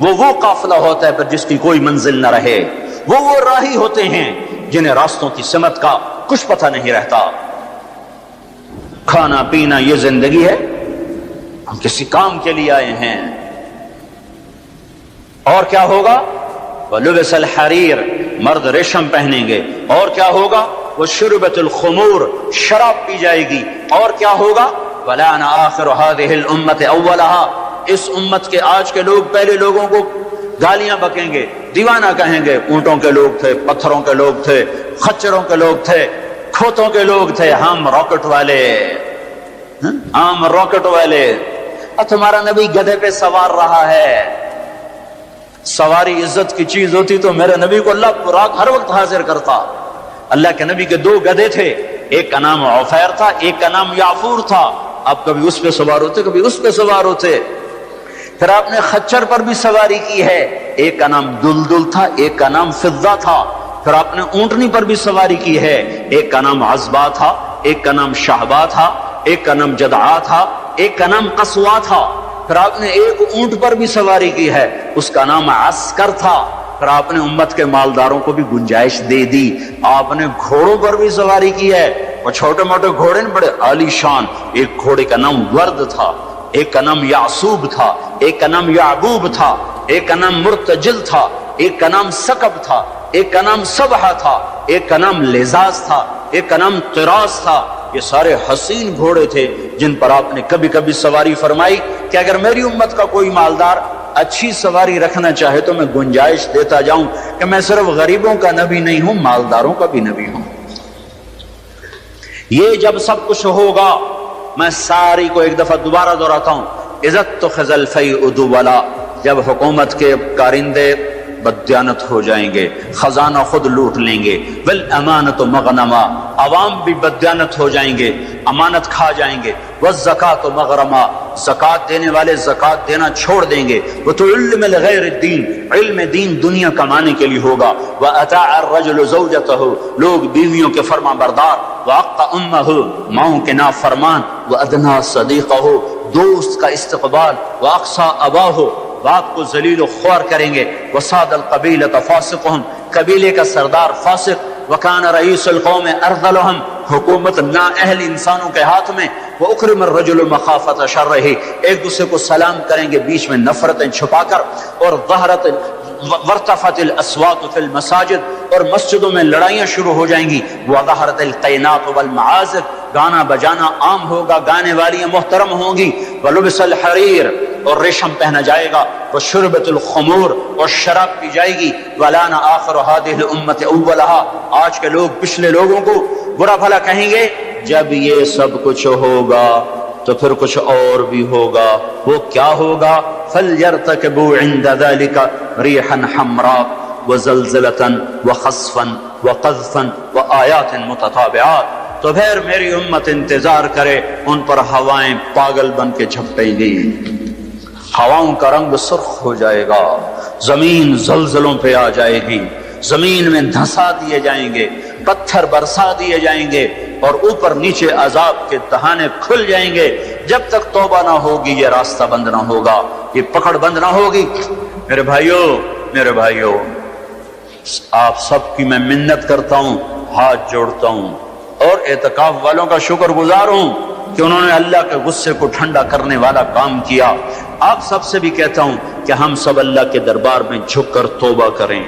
وہ قافلہ ہوتا ہے پر جس کی کوئی منزل نہ رہے، وہ راہی ہوتے ہیں جنہیں راستوں کی سمت کا کچھ پتہ نہیں رہتا۔ کھانا پینا یہ زندگی ہے، ہم کسی کام کے لیے آئے ہیں۔ اور کیا ہوگا؟ وَلُبِسَ الْحَرِيرُ، مرد ریشم پہنیں گے۔ اور کیا ہوگا؟ وَشُرِبَتِ الْخُمُورُ، شراب پی جائے گی۔ اور کیا ہوگا؟ وَلَعَنَ آخِرُ هَذِهِ الْأُمَّةِ أَوَّلَهَا، اس امت کے آج کے لوگ پہلے لوگوں کو گالیاں بکیں گے، دیوانہ کہیں گے۔ اونٹوں کے لوگ تھے، پتھروں کے لوگ تھے، خچروں کے لوگ تھے، کھوتوں کے لوگ تھے، ہم راکٹ والے، ہم راکٹ والے۔ اور تمہارا نبی گدھے پہ سوار رہا ہے۔ سواری عزت کی چیز ہوتی تو میرے نبی کو اللہ رات ہر وقت حاضر کرتا۔ اللہ کے نبی کے 2 گدھے تھے، ایک کا نام عفیر تھا، ایک کا نام یعفور تھا۔ آپ کبھی اس پہ سوار ہوتے، کبھی اس پہ سوار ہوتے۔ پھر آپ نے خچر پر بھی سواری کی ہے، ایک کا نام دلدل تھا، ایک کا نام فضہ تھا۔ پھر آپ نے اونٹنی پر بھی سواری کی ہے، ایک کا نام عزبہ تھا، ایک کا نام شہبہ تھا، ایک کا نام جدعا تھا، ایک کا نام قصوا تھا۔ پھر آپ نے ایک اونٹ پر بھی سواری کی ہے، اس کا نام عسکر تھا۔ پھر آپ نے امت کے مالداروں کو بھی گنجائش دے دی۔ آپ نے گھوڑوں پر بھی سواری کی ہے، اور چھوٹے موٹے گھوڑے نے بڑے عالی شان۔ ایک گھوڑے کا نام ورد تھا، ایک کا نام یعصوب تھا، ایک کا نام یعبوب تھا، ایک کا نام مرتجل تھا، ایک کا نام سکب تھا، ایک کا نام سبحہ تھا، ایک کا نام لزاز تھا، ایک کا نام قراس تھا۔ یہ سارے حسین گھوڑے تھے جن پر آپ نے کبھی کبھی سواری فرمائی کہ اگر میری امت کا کوئی مالدار اچھی سواری رکھنا چاہے تو میں گنجائش دیتا جاؤں کہ میں صرف غریبوں کا نبی نہیں ہوں، مالداروں کا بھی نبی ہوں۔ یہ جب سب کچھ ہوگا، میں ساری کو ایک دفعہ دوبارہ دہراتا ہوں، اذا اتخذ الفیء دولا، جب حکومت کے کارندے بددیانت ہو جائیں گے، خزانہ خود لوٹ لیں گے، والامانۃ مغنما، عوام بھی بددیانت ہو جائیں گے، امانت کھا جائیں گے، والزکاۃ مغرما، زکات دینے والے زکات دینا چھوڑ دیں گے، وتعلم لغیر الدین، علم دین دنیا کمانے کے لیے ہوگا، واطاع الرجل زوجته، لوگ بیویوں کے فرما بردار، واقع امه، ماؤں کے نافرمان، وادنى صدیقه، دوست کا استقبال، واقصى اباه، باپ کو ذلیل و خوار کریں گے، وصاد القبیلۃ فاسقهم، قبیلے کا سردار فاسق، وکان رئیس القوم ارذلهم، حکومت نااہل انسانوں کے ہاتھ میں، واکرم الرجل مخافۃ شرہ، ایک دوسرے کو سلام کریں گے بیچ میں نفرتیں چھپا کر، اور وارتفعت الاصوات فی المساجد، اور مسجدوں میں لڑائیاں شروع ہو جائیں گی، وظہرت القینات والمعازف، گانا بجانا عام ہوگا، گانے والیاں محترم ہوں گی، ولبس الحریر، اور ریشم پہنا جائے گا، وشربت الخمور، اور شراب پی جائے گی، ولعن آخر هذه الامة اولها، آج کے لوگ پچھلے لوگوں کو برا بھلا کہیں گے۔ جب یہ سب کچھ ہوگا تو پھر کچھ اور بھی ہوگا. وہ کیا ہوگا؟ فَلْيَرْتَكِبُوا عِنْدَ ذَلِكَ رِيحًا حَمْرَاءً وَزَلْزَلَةً وَخَسْفًا وَقَذْفًا وَآيَاتٍ مُتَتَابِعَاتٍ. تو پھر میری امت انتظار کرے، ان پر ہوائیں پاگل بن کے جھپٹیں گی، ہواؤں کا رنگ سرخ ہو جائے گا، زمین زلزلوں پہ آ جائے گی، زمین میں دھنسا دیے جائیں گے، پتھر برسا دیے جائیں گے، اور اوپر نیچے عذاب کے دہانے کھل جائیں گے. جب تک توبہ نہ ہوگی یہ راستہ بند نہ ہوگا، یہ پکڑ بند نہ ہوگی. میرے بھائیوں آپ سب کی میں منت کرتا ہوں، ہاتھ جوڑتا ہوں، اور اعتکاف والوں کا شکر گزار ہوں کہ انہوں نے اللہ کے غصے کو ٹھنڈا کرنے والا کام کیا. آپ سب سے بھی کہتا ہوں کہ ہم سب اللہ کے دربار میں جھک کر توبہ کریں.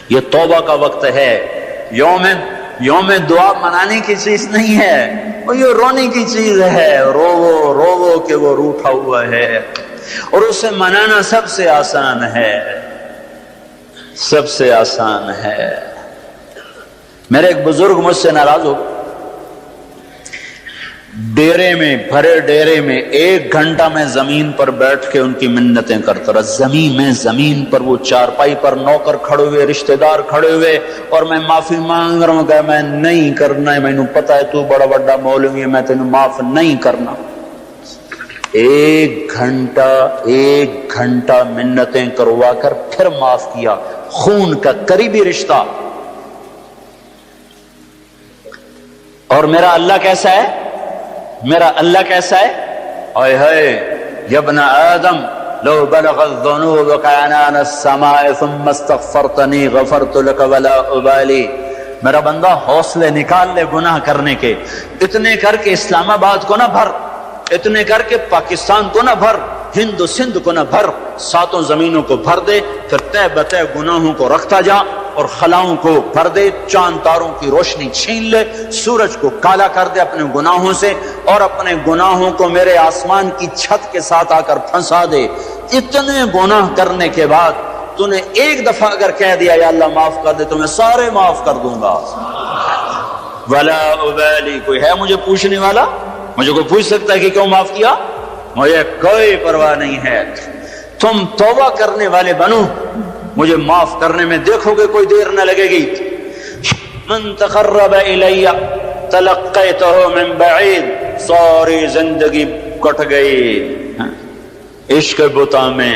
یہ توبہ کا وقت ہے. یوم دعا منانے کی چیز نہیں ہے، وہ یہ رونے کی چیز ہے. رو کہ وہ روٹھا ہوا ہے، اور اسے منانا سب سے آسان ہے، سب سے آسان ہے. میرے ایک بزرگ مجھ سے ناراض ہو، ڈیرے میں، بھرے ڈیرے میں 1 گھنٹہ میں زمین پر بیٹھ کے ان کی منتیں کرتا رہا. زمین پر وہ چارپائی پر نوکر کھڑے ہوئے، رشتہ دار کھڑے ہوئے، اور میں معافی مانگ رہا ہوں کہ میں نہیں کرنا ہے، مینوں پتہ ہے تو بڑا بڑا مولوی ہے، میں تینوں معاف نہیں کرنا. 1 گھنٹہ منتیں کروا کر پھر معاف کیا. خون کا قریبی رشتہ. اور میرا اللہ کیسا ہے؟ اے ہے یا ابن آدم لو بلغ الذنوب عنان السماء ثم استغفرتنی غفرت لك ولا ابالی. میرا بندہ حوصلے نکال لے گناہ کرنے کے، اتنے کر کے اسلام آباد کو نہ بھر، اتنے کر کے پاکستان کو نہ بھر، ہند و سندھ کو نہ بھر، 7 زمینوں کو بھر دے. پھر تہ بتہ گناہوں کو رکھتا جا اور خلاؤں کو بھر دے. چاند تاروں کی روشنی چھین لے، سورج کو کالا کر دے اپنے گناہوں سے، اور اپنے گناہوں کو میرے آسمان کی چھت کے ساتھ آ کر پھنسا دے. اتنے گناہ کرنے کے بعد تو نے 1 دفعہ اگر کہہ دیا یا اللہ معاف کر دے تو میں سارے معاف کر دوں گا. ولا ابالی. کوئی ہے مجھے پوچھنے والا؟ مجھے کوئی پوچھ سکتا ہے کہ کیوں معاف کیا؟ مجھے کوئی پرواہ نہیں ہے. تم توبہ کرنے والے بنو، مجھے معاف کرنے میں دیکھو گے کوئی دیر نہ لگے گی. من تقرب الی تلقیتہ من بعید. ساری زندگی کٹ گئی عشق بتا میں.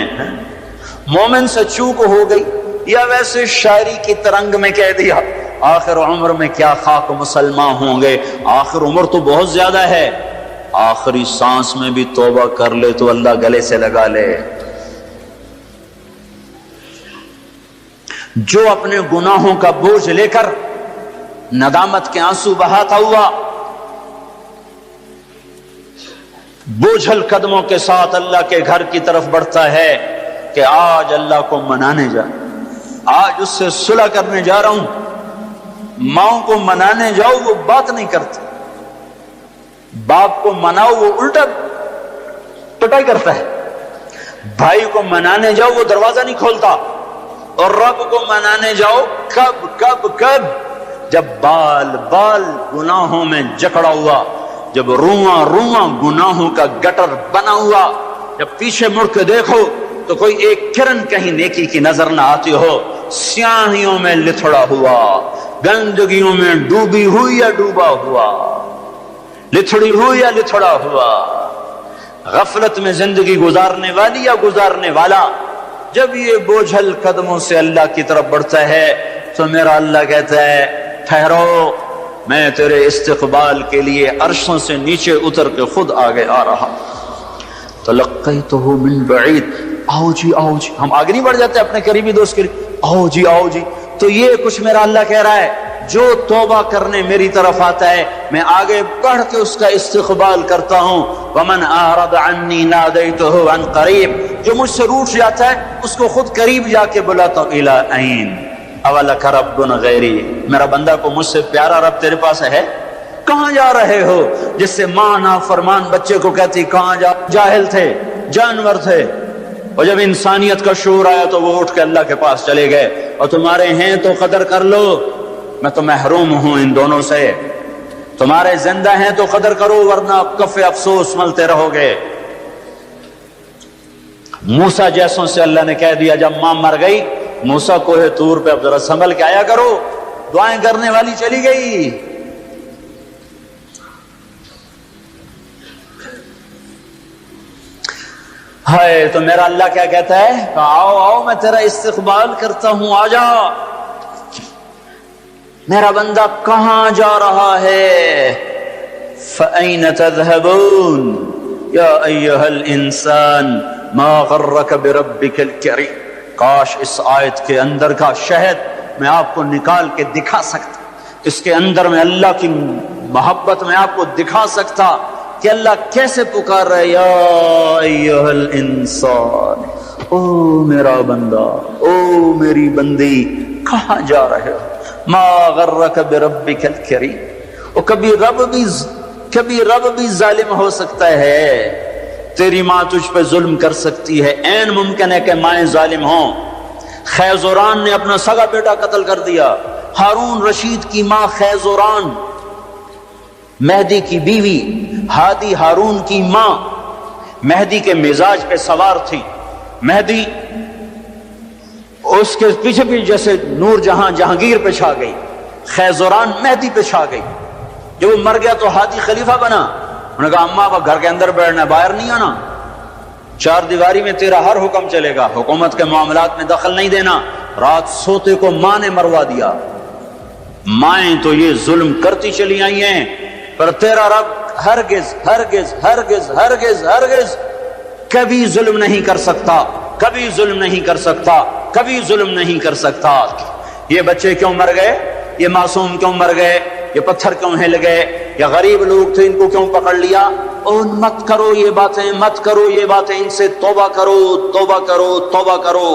مومن سے چوک ہو گئی، یا ویسے شاعری کی ترنگ میں کہہ دیا آخر عمر میں کیا خاک مسلمان ہوں گے. آخر عمر تو بہت زیادہ ہے، آخری سانس میں بھی توبہ کر لے تو اللہ گلے سے لگا لے. جو اپنے گناہوں کا بوجھ لے کر ندامت کے آنسو بہاتا ہوا بوجھل قدموں کے ساتھ اللہ کے گھر کی طرف بڑھتا ہے کہ آج اللہ کو منانے جا، آج اس سے صلح کرنے جا رہا ہوں. ماں کو منانے جاؤ وہ بات نہیں کرتی، باپ کو مناؤ وہ الٹا پٹائی کرتا ہے، بھائی کو منانے جاؤ وہ دروازہ نہیں کھولتا، اور رب کو منانے جاؤ کب جب بال گناہوں میں جکڑا ہوا، جب رواں گناہوں کا گٹر بنا ہوا، جب پیچھے مڑ کے دیکھو تو کوئی ایک کرن کہیں نیکی کی نظر نہ آتی ہو. سیاہیوں میں لتھڑا ہوا، گندگیوں میں ڈوبی ہوئی یا ڈوبا ہوا، لتھڑی ہوئی یا لتھڑا ہوا، غفلت میں زندگی گزارنے والی یا گزارنے والا. جب یہ بوجھل قدموں سے اللہ کی طرف بڑھتا ہے تو میرا اللہ کہتا ہے ٹھہرو، میں تیرے استقبال کے لیے عرشوں سے نیچے اتر کے خود آگے آ رہا. تلقیتہ من بعید. آؤ جی ہم آگے نہیں بڑھ جاتے اپنے قریبی دوست کے لیے؟ آؤ جی. تو یہ کچھ میرا اللہ کہہ رہا ہے، جو توبہ کرنے میری طرف آتا ہے میں آگے بڑھ کے اس کا استقبال کرتا ہوں. ومن اعرض عنی نادیتہ عن قریب. جو مجھ سے روٹ جاتا ہے اس کو خود قریب جا کے بلاتا ہوں. الی عین اولک رب غیری. میرا بندہ کو مجھ سے پیارا رب تیرے پاس ہے؟ کہاں جا رہے ہو؟ جس سے ماں نافرمان بچے کو کہتی کہاں جا، جاہل تھے، جانور تھے، اور جب انسانیت کا شعور آیا تو وہ اٹھ کے اللہ کے پاس چلے گئے. اور تمہارے ہیں تو قدر کر لو، میں تو محروم ہوں ان دونوں سے. تمہارے زندہ ہیں تو قدر کرو ورنہ کف افسوس ملتے رہو گے۔ موسیٰ جیسوں سے اللہ نے کہہ دیا جب ماں مر گئی، موسیٰ کوہ طور پہ اب ذرا سنبھل کے آیا کرو، دعائیں کرنے والی چلی گئی۔ ہائے تو میرا اللہ کیا کہتا ہے کہ آؤ آؤ میں تیرا استقبال کرتا ہوں، آ جا۔ میرا بندہ کہاں جا رہا ہے؟ فَأَيْنَ تَذْهَبُونَ يَا أَيُّهَا الْإِنسَانِ مَا غَرَّكَ بِرَبِّكَ الْكَرِيمِ۔ کاش اس آیت کے اندر کا شہد میں آپ کو نکال کے دکھا سکتا، اس کے اندر میں اللہ کی محبت میں آپ کو دکھا سکتا کہ اللہ کیسے پکار رہے، یا ایھا الانسان، او میرا بندہ، او میری بندی، کہاں جا رہے ہو؟ ما غرک بربک الکریم۔ اور کبھی رب بھی ظالم ہو سکتا ہے، تیری ماں تجھ پہ ظلم کر سکتی ہے، عین ممکن ہے کہ مائیں ظالم ہوں۔ خیزوران نے اپنا سگا بیٹا قتل کر دیا، ہارون رشید کی ماں خیزوران، مہدی کی بیوی، ہادی ہارون کی ماں، مہدی کے مزاج پہ سوار تھی۔ مہدی اس کے پیچھے بھی جیسے نور جہاں جہانگیر پہ چھا گئی، خیزوران مہدی پہ چھا گئی۔ جب وہ مر گیا تو ہادی خلیفہ بنا۔ انہوں نے کہا اماں اب گھر کے اندر بیٹھنا ہے، باہر نہیں آنا، چار دیواری میں تیرا ہر حکم چلے گا، حکومت کے معاملات میں دخل نہیں دینا۔ رات سوتے کو ماں نے مروا دیا۔ مائیں تو یہ ظلم کرتی چلی آئی ہیں، پر تیرا رب ہرگز ہرگز ہرگز ہرگز ہرگز کبھی ظلم نہیں کر سکتا، کبھی ظلم نہیں کر سکتا، کبھی ظلم نہیں کر سکتا۔ یہ بچے کیوں مر گئے؟ یہ معصوم کیوں مر گئے؟ یہ پتھر کیوں ہل گئے؟ یا غریب لوگ تھے ان کو کیوں پکڑ لیا؟ اور مت کرو یہ باتیں، مت کرو یہ باتیں، ان سے توبہ کرو، توبہ کرو، توبہ کرو۔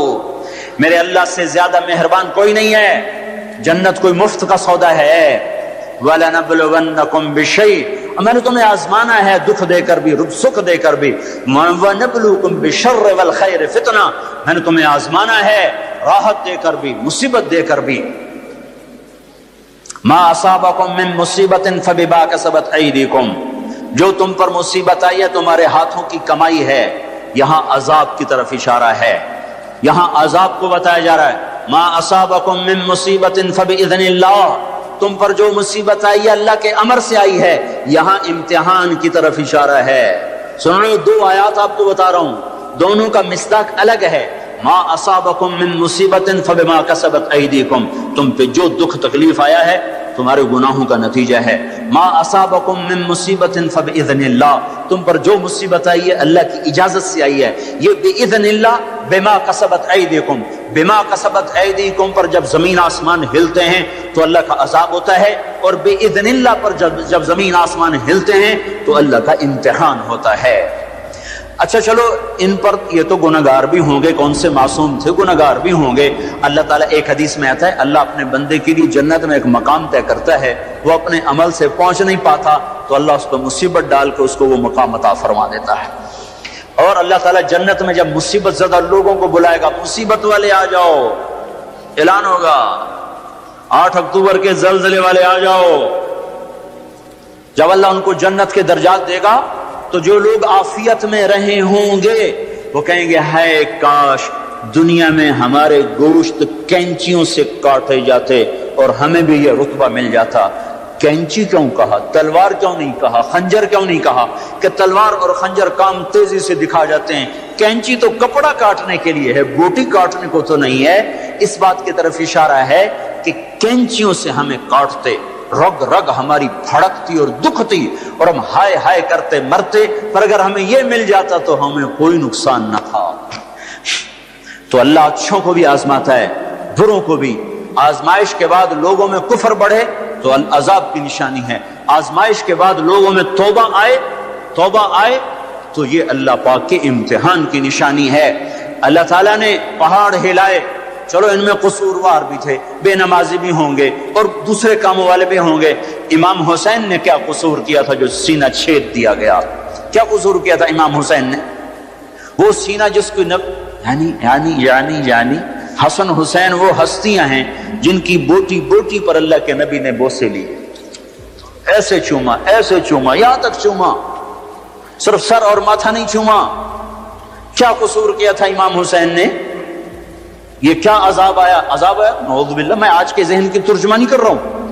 میرے اللہ سے زیادہ مہربان کوئی نہیں ہے۔ جنت کوئی مفت کا سودا ہے۔ وَلَنَبْلُوَنَّكُمْ بِشَيْءٍ، اور میں نے تمہیں آزمانا ہے دکھ دے کر بھی، سکھ دے کر بھی۔ وَنَبْلُوكُمْ بِالشَّرِّ وَالْخَيْرِ فِتْنَةً، میں نے تمہیں آزمانا ہے راحت دے کر بھی، مصیبت دے کر بھی۔ مَا أَصَابَكُم مِّن مُّصِيبَةٍ فَبِمَا كَسَبَتْ أَيْدِيكُمْ، جو تم پر مصیبت آئی ہے تمہارے ہاتھوں کی کمائی ہے۔ یہاں عذاب کی طرف اشارہ ہے، یہاں عذاب کو بتایا جا رہا ہے۔ مَا أَصَابَكُم مِّن مُّصِيبَةٍ فَبِإِذْنِ اللَّهِ، تم پر جو مصیبت آئی ہے اللہ کے امر سے آئی ہے۔ یہاں امتحان کی طرف اشارہ ہے۔ سن لو، دو آیات آپ کو بتا رہا ہوں، دونوں کا مصداق الگ ہے۔ ما اصابکم من مصیبت فبما کسبت ایدیکم، تم پہ جو دکھ تکلیف آیا ہے تمہارے گناہوں کا نتیجہ ہے۔ ما اصابکم من مصیبت فباذن اللہ، تم پر جو مصیبت آئی ہے اللہ کی اجازت سے آئی ہے۔ یہ باذن اللہ، بما کسبت ایدیکم، بما کسبت ایدیکم پر جب زمین آسمان ہلتے ہیں تو اللہ کا عذاب ہوتا ہے، اور باذن اللہ پر جب زمین آسمان ہلتے ہیں تو اللہ کا امتحان ہوتا ہے۔ اچھا چلو، ان پر یہ تو گناہگار بھی ہوں گے، کون سے معصوم تھے، گناہگار بھی ہوں گے۔ اللہ تعالیٰ، ایک حدیث میں آتا ہے، اللہ اپنے بندے کے لیے جنت میں ایک مقام طے کرتا ہے، وہ اپنے عمل سے پہنچ نہیں پاتا تو اللہ اس کو مصیبت ڈال کے اس کو وہ مقام عطا فرما دیتا ہے۔ اور اللہ تعالیٰ جنت میں جب مصیبت زدہ لوگوں کو بلائے گا، مصیبت والے آ جاؤ، اعلان ہوگا 8 اکتوبر کے زلزلے والے آ جاؤ۔ جب اللہ ان کو جنت کے درجات دے گا تو جو لوگ عافیت میں رہے ہوں گے وہ کہیں گے ہائے کاش دنیا میں ہمارے گوشت کینچیوں سے کاٹے جاتے اور ہمیں بھی یہ رتبہ مل جاتا۔ کینچی کیوں کہا؟ تلوار کیوں نہیں کہا؟ خنجر کیوں نہیں کہا؟ کہ تلوار اور خنجر کام تیزی سے دکھا جاتے ہیں، کینچی تو کپڑا کاٹنے کے لیے ہے، بوٹی کاٹنے کو تو نہیں ہے۔ اس بات کی طرف اشارہ ہے کہ کینچیوں سے ہمیں کاٹتے، رگ رگ ہماری پھڑکتی اور دکھتی اور ہم ہائے ہائے کرتے مرتے، پر اگر ہمیں یہ مل جاتا تو ہمیں کوئی نقصان نہ تھا۔ تو اللہ اچھوں کو بھی آزماتا ہے، بروں کو بھی۔ آزمائش کے بعد لوگوں میں کفر بڑھے تو عذاب کی نشانی ہے، آزمائش کے بعد لوگوں میں توبہ آئے تو یہ اللہ پاک کے امتحان کی نشانی ہے۔ اللہ تعالیٰ نے پہاڑ ہلائے، چلو ان میں قصوروار بھی تھے، بے نمازی بھی ہوں گے اور دوسرے کاموں والے بھی ہوں گے۔ امام حسین نے کیا قصور کیا تھا جو سینہ چھید دیا گیا؟ کیا قصور کیا تھا امام حسین نے؟ وہ سینہ جس کو یعنی حسن حسین وہ ہستیاں ہیں جن کی بوٹی بوٹی پر اللہ کے نبی نے بوسے لیے۔ ایسے چوما، ایسے چوما، یہاں تک چوما، صرف سر اور ماتھا نہیں چوما۔ کیا قصور کیا تھا امام حسین نے؟ یہ کیا عذاب آیا؟ عذاب آیا نعوذ باللہ، میں آج کے ذہن کی ترجمانی کر رہا ہوں۔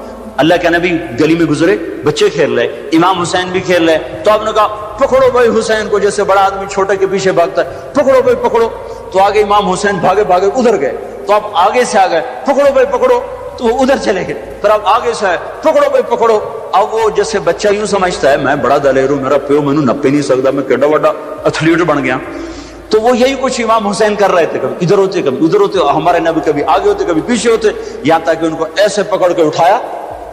اللہ کے نبی گلی میں گزرے، بچے کھیل رہے، امام حسین بھی کھیل رہے، تو آپ نے کہا پکڑو بھائی حسین کو، جیسے بڑا آدمی چھوٹے کے پیچھے بھاگتا ہے، پکڑو بھائی پکڑو۔ تو آگے امام حسین بھاگے بھاگے ادھر گئے، تو آپ آگے سے آ گئے، پکڑو بھائی پکڑو، تو وہ ادھر چلے گئے، پھر آپ آگے سے آئے، پکڑو بھائی پکڑو۔ اب وہ جیسے بچہ یوں سمجھتا ہے میں بڑا دلیر ہوں، میرا پیو مینوں نپے نہیں سکتا، میں کیڈا بڑا ایتھلیٹ بن گیا۔ تو وہ یہی کچھ امام حسین کر رہے تھے، کبھی ادھر ہوتے کبھی ادھر ہوتے، ہمارے نبی کبھی آگے ہوتے کبھی پیچھے ہوتے، یہاں تک کہ ان کو ایسے پکڑ کے اٹھایا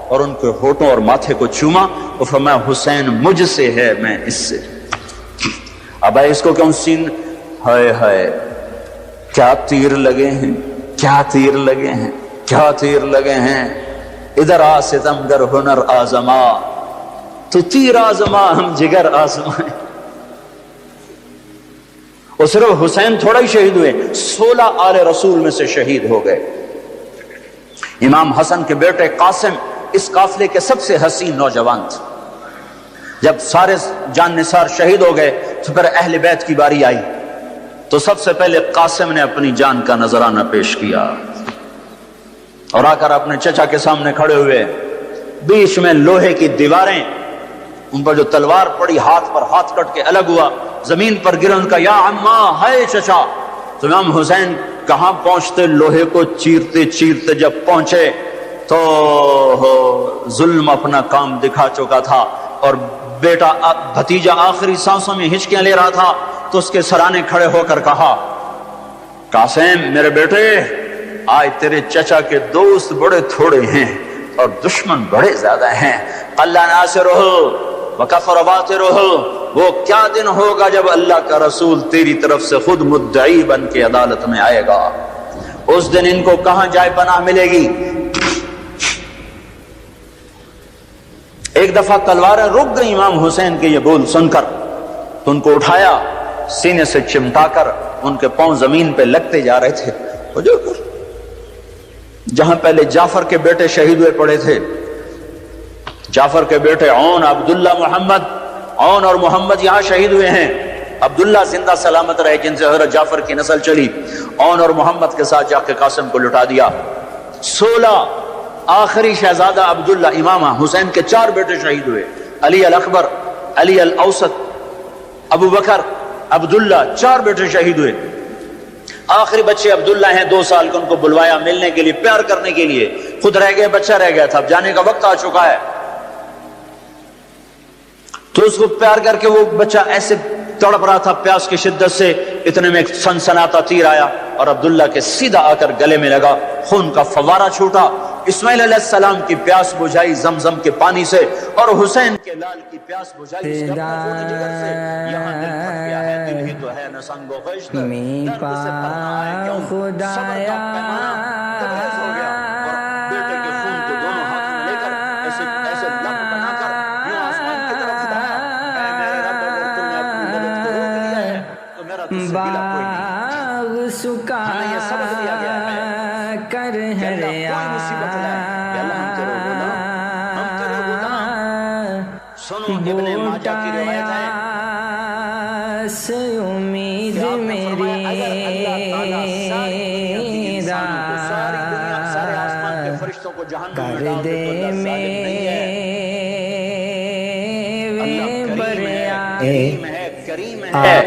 اور ان کے ہونٹوں اور ماتھے کو چوما اور فرمایا حسین مجھ سے ہے، میں اس سے۔ اب اس کو کیوں سین، ہائے ہائے کیا تیر لگے ہیں، کیا تیر لگے ہیں، کیا تیر لگے ہیں۔ ادھر آ ستمگر ہنر آزما، تو تیر آزما ہم جگر آزمائیں۔ اور صرف حسین تھوڑا ہی شہید ہوئے، 16 آل رسول میں سے شہید ہو گئے۔ امام حسن کے بیٹے قاسم اس قافلے کے سب سے حسین نوجوان تھے۔ جب سارے جان نثار شہید ہو گئے تو پھر اہل بیت کی باری آئی، تو سب سے پہلے قاسم نے اپنی جان کا نذرانہ پیش کیا اور آ کر اپنے چچا کے سامنے کھڑے ہوئے، بیچ میں لوہے کی دیواریں، ان پر جو تلوار پڑی ہاتھ پر ہاتھ کٹ کے الگ ہوا، زمین پر گرا، ان کا یا عمّا ہے چچا۔ تو امام حسین کہاں پہنچتے، لوہے کو چیرتے چیرتے جب پہنچے تو ظلم اپنا کام دکھا چکا تھا، اور بیٹا بھتیجا آخری سانسوں میں ہچکیاں لے رہا تھا، تو اس کے سرانے کھڑے ہو کر کہا قاسم میرے بیٹے، آج تیرے چچا کے دوست بڑے تھوڑے ہیں اور دشمن بڑے زیادہ ہیں، اللہ ناصرہ وکفر باطرہ۔ وہ کیا دن ہوگا جب اللہ کا رسول تیری طرف سے خود مدعی بن کے عدالت میں آئے گا، اس دن ان کو کہاں جائے پناہ ملے گی۔ ایک دفعہ تلواریں رک گئی امام حسین کے یہ بول سن کر، تو ان کو اٹھایا، سینے سے چمٹا کر ان کے پاؤں زمین پہ لگتے جا رہے تھے، جہاں پہلے جعفر کے بیٹے شہید ہوئے پڑے تھے، جعفر کے بیٹے عون، عبداللہ، محمد، عون اور محمد یہاں شہید ہوئے ہیں۔ عبداللہ زندہ سلامت رہے جن سے حضرت جعفر کی نسل چلی، عون اور محمد کے ساتھ جا کے قاسم کو لٹا دیا۔ 16 آخری شہزادہ عبداللہ، امام حسین کے 4 بیٹے شہید ہوئے، علی الاکبر، علی الاوسط، ابو بکر، عبداللہ، 4 بیٹے شہید ہوئے۔ آخری بچے عبداللہ ہیں، 2 سال کے، ان کو بلوایا ملنے کے لیے، پیار کرنے کے لیے، خود رہ گئے، بچہ رہ گیا تھا، اب جانے کا وقت آ چکا ہے، تو اس کو پیار کر کے وہ بچہ ایسے تڑپ رہا تھا پیاس کی شدت سے، اتنے میں ایک سنسناتا تیر آیا اور عبداللہ کے سیدھا آ کر گلے میں لگا، خون کا فوارہ چھوٹا۔ اسماعیل علیہ السلام کی پیاس بجھائی زمزم کے پانی سے، اور حسین کے لال کی پیاس بجھائی اس کا خون جگر سے۔ یہاں دل پھٹ گیا ہے، دل ہی تو ہے نہ سنگ و خشت، درد سے بھرنا ہے کیوں، صبر کا پیمانہ تبریز ہو گیا، اور بیٹے کے خون کو دونوں ہاتھ میں لے کر ایسے ایسے لب بنا کر یوں آسمان کی طرف اٹھایا، اے میرے رب، اگر تم نے اپنی مدد کو روک لیا ہے تو میرا تجھ سے گلہ کوئی نہیں۔ ہمیں یہ سبق دیا گیا ہے کہ اللہ کوئی مصیبت لائے کہ اللہ ہم تیرے غلام، ہم تیرے غلام۔ سنو ابن ماجہ کی روایت ہے سے امید میری ساری دنیا، سارے آسمان کے فرشتوں کو جہنم میں ڈال دے تو اللہ ظالم نہیں ہے، اللہ کریم ہے، کریم ہے۔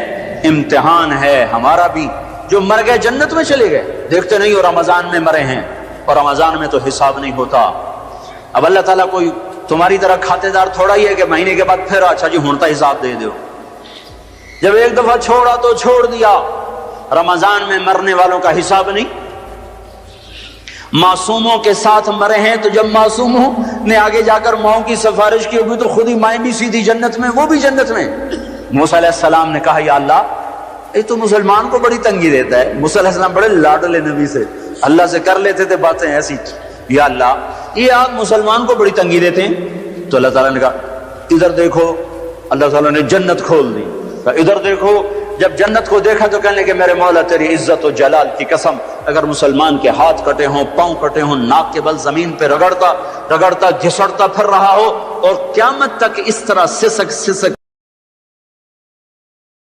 امتحان ہے ہمارا بھی، جو مر گئے جنت میں چلے گئے، دیکھتے نہیں ہو رمضان میں مرے ہیں، اور رمضان میں تو حساب نہیں ہوتا۔ اب اللہ تعالیٰ کوئی تمہاری طرح کھاتے دار تھوڑا ہی ہے کہ مہینے کے بعد پھر اچھا جی ہونتا حساب دے دو۔ جب ایک دفعہ چھوڑا تو چھوڑ دیا۔ رمضان میں مرنے والوں کا حساب نہیں، معصوموں کے ساتھ مرے ہیں، تو جب معصوموں نے آگے جا کر ماؤں کی سفارش کی ہوگی تو خود ہی مائیں بھی سیدھی جنت میں، وہ بھی جنت میں۔ موسیٰ علیہ السلام نے کہا یا اللہ، یہ تو مسلمان کو بڑی تنگی دیتا ہے۔ موسیٰ علیہ السلام بڑے لاڈلے نبی سے، اللہ سے کر لیتے تھے باتیں ایسی، یا اللہ یہ آپ مسلمان کو بڑی تنگی دیتے ہیں۔ تو اللہ تعالیٰ نے کہا ادھر دیکھو، اللہ تعالیٰ نے جنت کھول دی، ادھر دیکھو جب جنت کو دیکھا تو کہنے کہ میرے مولا تیری عزت و جلال کی قسم، اگر مسلمان کے ہاتھ کٹے ہوں، پاؤں کٹے ہوں، ناک کے بل زمین پہ رگڑتا گھسڑتا پھر رہا ہو اور قیامت تک اس طرح سسک